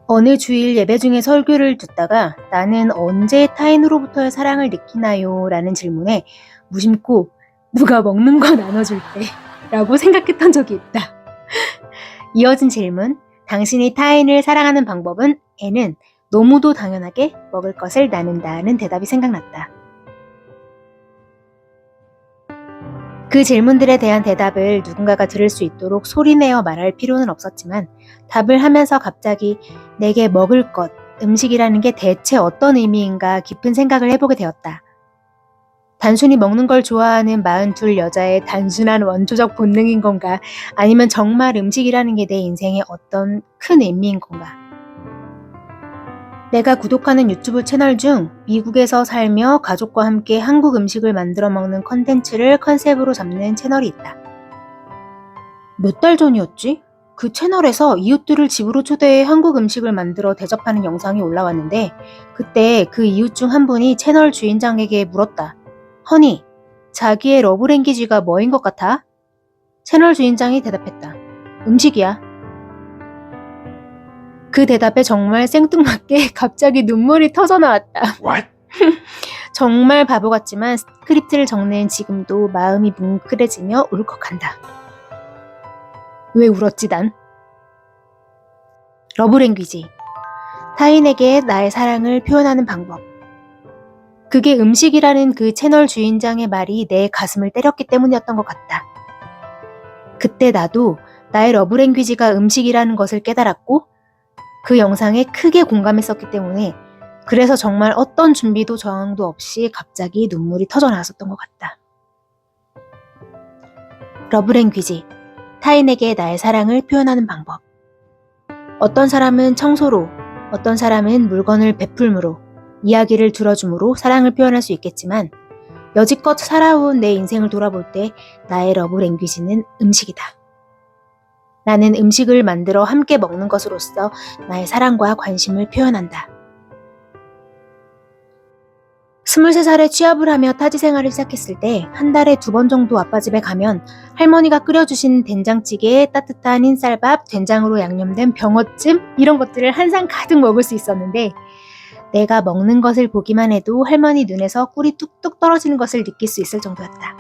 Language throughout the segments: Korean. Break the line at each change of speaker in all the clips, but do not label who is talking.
어느 주일 예배 중에 설교를 듣다가 나는 언제 타인으로부터의 사랑을 느끼나요? 라는 질문에 무심코 누가 먹는 거 나눠줄 때 라고 생각했던 적이 있다. 이어진 질문, 당신이 타인을 사랑하는 방법은? 에는 너무도 당연하게 먹을 것을 나눈다는 대답이 생각났다. 그 질문들에 대한 대답을 누군가가 들을 수 있도록 소리내어 말할 필요는 없었지만 답을 하면서 갑자기 내게 먹을 것, 음식이라는 게 대체 어떤 의미인가 깊은 생각을 해보게 되었다. 단순히 먹는 걸 좋아하는 42 여자의 단순한 원초적 본능인 건가? 아니면 정말 음식이라는 게 내 인생의 어떤 큰 의미인 건가? 내가 구독하는 유튜브 채널 중 미국에서 살며 가족과 함께 한국 음식을 만들어 먹는 컨텐츠를 컨셉으로 잡는 채널이 있다. 몇 달 전이었지? 그 채널에서 이웃들을 집으로 초대해 한국 음식을 만들어 대접하는 영상이 올라왔는데 그때 그 이웃 중 한 분이 채널 주인장에게 물었다. 허니, 자기의 러브랭귀지가 뭐인 것 같아? 채널 주인장이 대답했다. 음식이야. 그 대답에 정말 생뚱맞게 갑자기 눈물이 터져 나왔다.
What?
정말 바보 같지만 스크립트를 적는 지금도 마음이 뭉클해지며 울컥한다. 왜 울었지 난? 러브랭귀지. 타인에게 나의 사랑을 표현하는 방법. 그게 음식이라는 그 채널 주인장의 말이 내 가슴을 때렸기 때문이었던 것 같다. 그때 나도 나의 러브랭귀지가 음식이라는 것을 깨달았고 그 영상에 크게 공감했었기 때문에 그래서 정말 어떤 준비도 저항도 없이 갑자기 눈물이 터져 나왔었던 것 같다. 러브랭귀지, 타인에게 나의 사랑을 표현하는 방법. 어떤 사람은 청소로, 어떤 사람은 물건을 베풀므로, 이야기를 들어줌으로 사랑을 표현할 수 있겠지만 여지껏 살아온 내 인생을 돌아볼 때 나의 러브랭귀지는 음식이다. 나는 음식을 만들어 함께 먹는 것으로써 나의 사랑과 관심을 표현한다. 23살에 취업을 하며 타지 생활을 시작했을 때 한 달에 2번 정도 아빠 집에 가면 할머니가 끓여주신 된장찌개에 따뜻한 흰쌀밥, 된장으로 양념된 병어찜 이런 것들을 한 상 가득 먹을 수 있었는데 내가 먹는 것을 보기만 해도 할머니 눈에서 꿀이 뚝뚝 떨어지는 것을 느낄 수 있을 정도였다.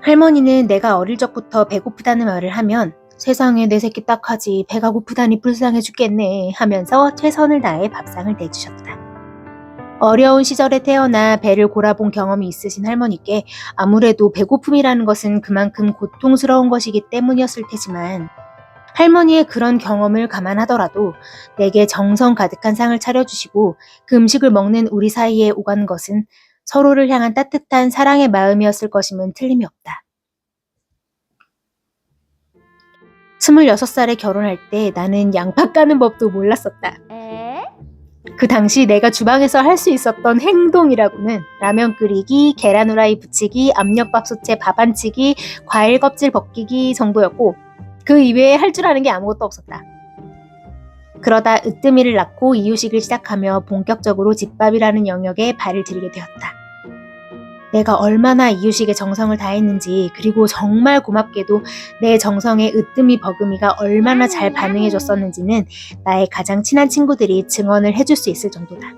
할머니는 내가 어릴 적부터 배고프다는 말을 하면 세상에 내 새끼 딱하지 배가 고프다니 불쌍해 죽겠네 하면서 최선을 다해 밥상을 내주셨다. 어려운 시절에 태어나 배를 골아본 경험이 있으신 할머니께 아무래도 배고픔이라는 것은 그만큼 고통스러운 것이기 때문이었을 테지만 할머니의 그런 경험을 감안하더라도 내게 정성 가득한 상을 차려주시고 그 음식을 먹는 우리 사이에 오간 것은 서로를 향한 따뜻한 사랑의 마음이었을 것임은 틀림이 없다. 26살에 결혼할 때 나는 양파 까는 법도 몰랐었다. 그 당시 내가 주방에서 할 수 있었던 행동이라고는 라면 끓이기, 계란 후라이 부치기, 압력밥솥에 밥 안치기, 과일 껍질 벗기기 정도였고 그 이외에 할 줄 아는 게 아무것도 없었다. 그러다 으뜸이를 낳고 이유식을 시작하며 본격적으로 집밥이라는 영역에 발을 들이게 되었다. 내가 얼마나 이유식에 정성을 다했는지 그리고 정말 고맙게도 내 정성에 으뜸이 버금이가 얼마나 잘 반응해줬었는지는 나의 가장 친한 친구들이 증언을 해줄 수 있을 정도다.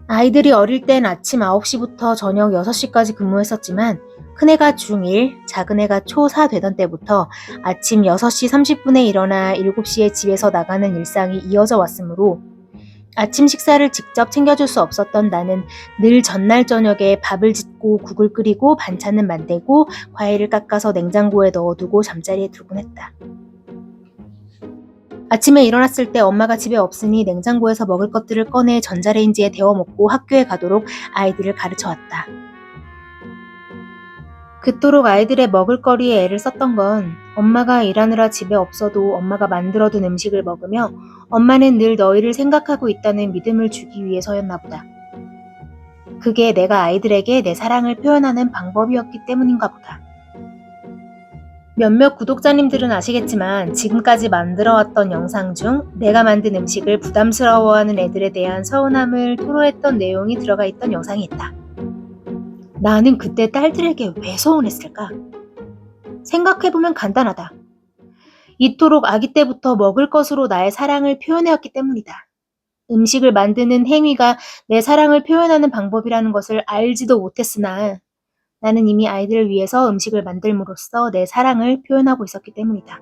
아이들이 어릴 땐 아침 9시부터 저녁 6시까지 근무했었지만 큰애가 중1, 작은애가 초4 되던 때부터 아침 6시 30분에 일어나 7시에 집에서 나가는 일상이 이어져 왔으므로 아침 식사를 직접 챙겨줄 수 없었던 나는 늘 전날 저녁에 밥을 짓고 국을 끓이고 반찬은 만들고 과일을 깎아서 냉장고에 넣어두고 잠자리에 들곤 했다. 아침에 일어났을 때 엄마가 집에 없으니 냉장고에서 먹을 것들을 꺼내 전자레인지에 데워 먹고 학교에 가도록 아이들을 가르쳐왔다. 그토록 아이들의 먹을거리에 애를 썼던 건 엄마가 일하느라 집에 없어도 엄마가 만들어둔 음식을 먹으며 엄마는 늘 너희를 생각하고 있다는 믿음을 주기 위해서였나 보다. 그게 내가 아이들에게 내 사랑을 표현하는 방법이었기 때문인가 보다. 몇몇 구독자님들은 아시겠지만 지금까지 만들어왔던 영상 중 내가 만든 음식을 부담스러워하는 애들에 대한 서운함을 토로했던 내용이 들어가 있던 영상이 있다. 나는 그때 딸들에게 왜 서운했을까? 생각해보면 간단하다. 이토록 아기 때부터 먹을 것으로 나의 사랑을 표현해왔기 때문이다. 음식을 만드는 행위가 내 사랑을 표현하는 방법이라는 것을 알지도 못했으나 나는 이미 아이들을 위해서 음식을 만들므로써 내 사랑을 표현하고 있었기 때문이다.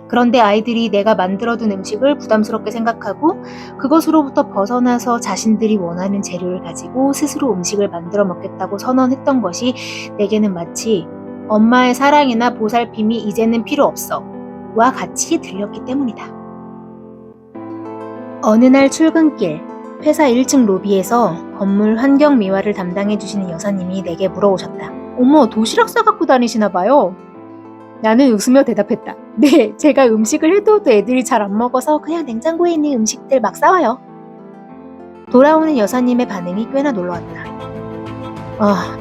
그런데 아이들이 내가 만들어둔 음식을 부담스럽게 생각하고 그것으로부터 벗어나서 자신들이 원하는 재료를 가지고 스스로 음식을 만들어 먹겠다고 선언했던 것이 내게는 마치 엄마의 사랑이나 보살핌이 이제는 필요 없어 와 같이 들렸기 때문이다. 어느 날 출근길, 회사 1층 로비에서 건물 환경 미화를 담당해 주시는 여사님이 내게 물어오셨다. 어머, 도시락 싸갖고 다니시나 봐요. 나는 웃으며 대답했다. 네, 제가 음식을 해둬도 애들이 잘 안 먹어서 그냥 냉장고에 있는 음식들 막 싸와요. 돌아오는 여사님의 반응이 꽤나 놀라웠다.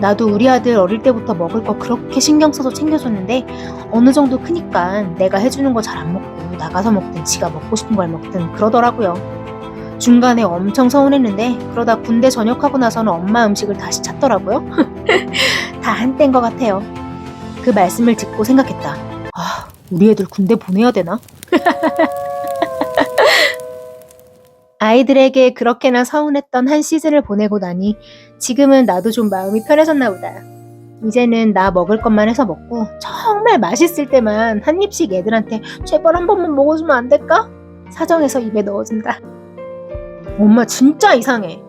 나도 우리 아들 어릴 때부터 먹을 거 그렇게 신경 써서 챙겨줬는데 어느 정도 크니까 내가 해주는 거 잘 안 먹고 나가서 먹든 지가 먹고 싶은 걸 먹든 그러더라고요. 중간에 엄청 서운했는데 그러다 군대 전역하고 나서는 엄마 음식을 다시 찾더라고요. 다 한때인 것 같아요. 그 말씀을 듣고 생각했다. 우리 애들 군대 보내야 되나? 아이들에게 그렇게나 서운했던 한 시즌을 보내고 나니 지금은 나도 좀 마음이 편해졌나 보다. 이제는 나 먹을 것만 해서 먹고 정말 맛있을 때만 한 입씩 애들한테 제발 한 번만 먹어주면 안 될까? 사정해서 입에 넣어준다. 엄마 진짜 이상해.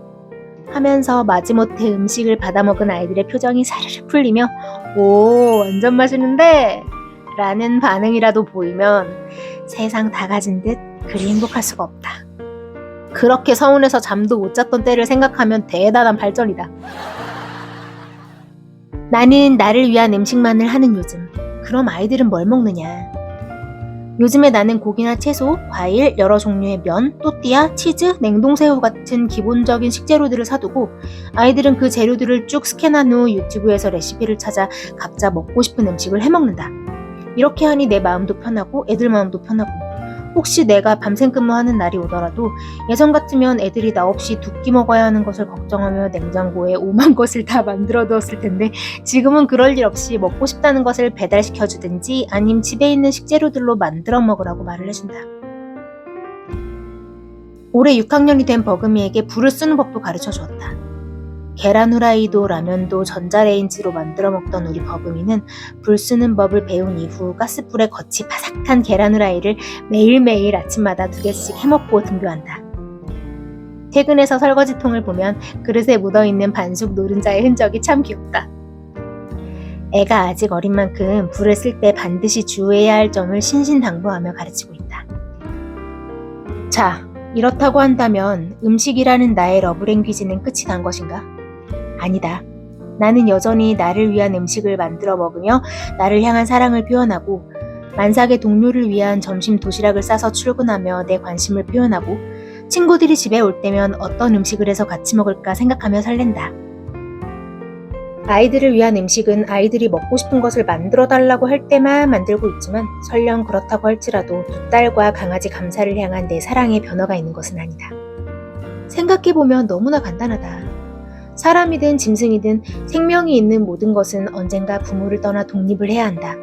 하면서 마지못해 음식을 받아먹은 아이들의 표정이 사르르 풀리며 오, 완전 맛있는데? 라는 반응이라도 보이면 세상 다 가진 듯 그리 행복할 수가 없다. 그렇게 서운해서 잠도 못 잤던 때를 생각하면 대단한 발전이다. 나는 나를 위한 음식만을 하는 요즘. 그럼 아이들은 뭘 먹느냐? 요즘에 나는 고기나 채소, 과일, 여러 종류의 면, 또띠아, 치즈, 냉동새우 같은 기본적인 식재료들을 사두고 아이들은 그 재료들을 쭉 스캔한 후 유튜브에서 레시피를 찾아 각자 먹고 싶은 음식을 해먹는다. 이렇게 하니 내 마음도 편하고 애들 마음도 편하고 혹시 내가 밤샘 근무하는 날이 오더라도 예전 같으면 애들이 나 없이 두 끼 먹어야 하는 것을 걱정하며 냉장고에 오만 것을 다 만들어 두었을 텐데 지금은 그럴 일 없이 먹고 싶다는 것을 배달시켜주든지 아님 집에 있는 식재료들로 만들어 먹으라고 말을 해준다. 올해 6학년이 된 버금이에게 불을 쓰는 법도 가르쳐 주었다. 계란 후라이도 라면도 전자레인지로 만들어 먹던 우리 버금이는 불 쓰는 법을 배운 이후 가스불에 겉이 바삭한 계란 후라이를 매일매일 아침마다 2개씩 해먹고 등교한다. 퇴근해서 설거지통을 보면 그릇에 묻어있는 반숙 노른자의 흔적이 참 귀엽다. 애가 아직 어린 만큼 불을 쓸 때 반드시 주의해야 할 점을 신신당부하며 가르치고 있다. 자, 이렇다고 한다면 음식이라는 나의 러브랭귀지는 끝이 난 것인가? 아니다. 나는 여전히 나를 위한 음식을 만들어 먹으며 나를 향한 사랑을 표현하고 만삭의 동료를 위한 점심 도시락을 싸서 출근하며 내 관심을 표현하고 친구들이 집에 올 때면 어떤 음식을 해서 같이 먹을까 생각하며 설렌다. 아이들을 위한 음식은 아이들이 먹고 싶은 것을 만들어 달라고 할 때만 만들고 있지만 설령 그렇다고 할지라도 두 딸과 강아지 감사를 향한 내 사랑의 변화가 있는 것은 아니다. 생각해보면 너무나 간단하다. 사람이든 짐승이든 생명이 있는 모든 것은 언젠가 부모를 떠나 독립을 해야 한다.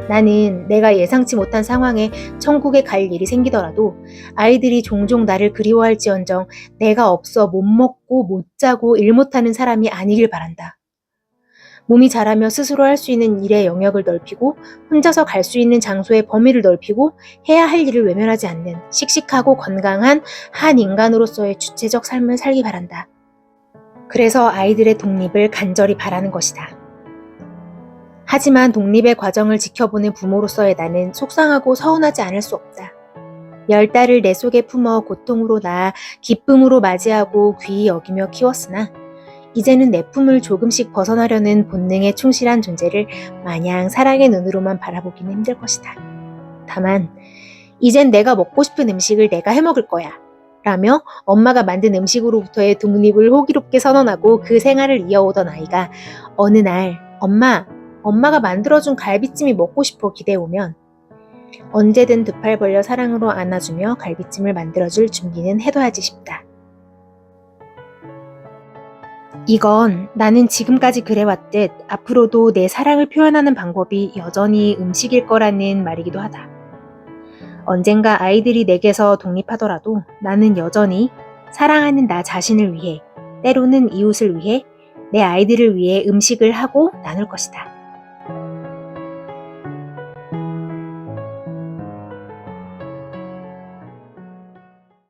나는 내가 예상치 못한 상황에 천국에 갈 일이 생기더라도 아이들이 종종 나를 그리워할지언정 내가 없어 못 먹고 못 자고 일 못하는 사람이 아니길 바란다. 몸이 자라며 스스로 할 수 있는 일의 영역을 넓히고 혼자서 갈 수 있는 장소의 범위를 넓히고 해야 할 일을 외면하지 않는 씩씩하고 건강한 한 인간으로서의 주체적 삶을 살기 바란다. 그래서 아이들의 독립을 간절히 바라는 것이다. 하지만 독립의 과정을 지켜보는 부모로서의 나는 속상하고 서운하지 않을 수 없다. 10달을 내 속에 품어 고통으로 낳아 기쁨으로 맞이하고 귀히 여기며 키웠으나 이제는 내 품을 조금씩 벗어나려는 본능에 충실한 존재를 마냥 사랑의 눈으로만 바라보기는 힘들 것이다. 다만 이젠 내가 먹고 싶은 음식을 내가 해먹을 거야 라며 엄마가 만든 음식으로부터의 독립을 호기롭게 선언하고 그 생활을 이어오던 아이가 어느 날 엄마가 만들어준 갈비찜이 먹고 싶어 기대오면 언제든 두 팔 벌려 사랑으로 안아주며 갈비찜을 만들어줄 준비는 해둬야지 싶다. 이건 나는 지금까지 그래왔듯 앞으로도 내 사랑을 표현하는 방법이 여전히 음식일 거라는 말이기도 하다. 언젠가 아이들이 내게서 독립하더라도 나는 여전히 사랑하는 나 자신을 위해, 때로는 이웃을 위해, 내 아이들을 위해 음식을 하고 나눌 것이다.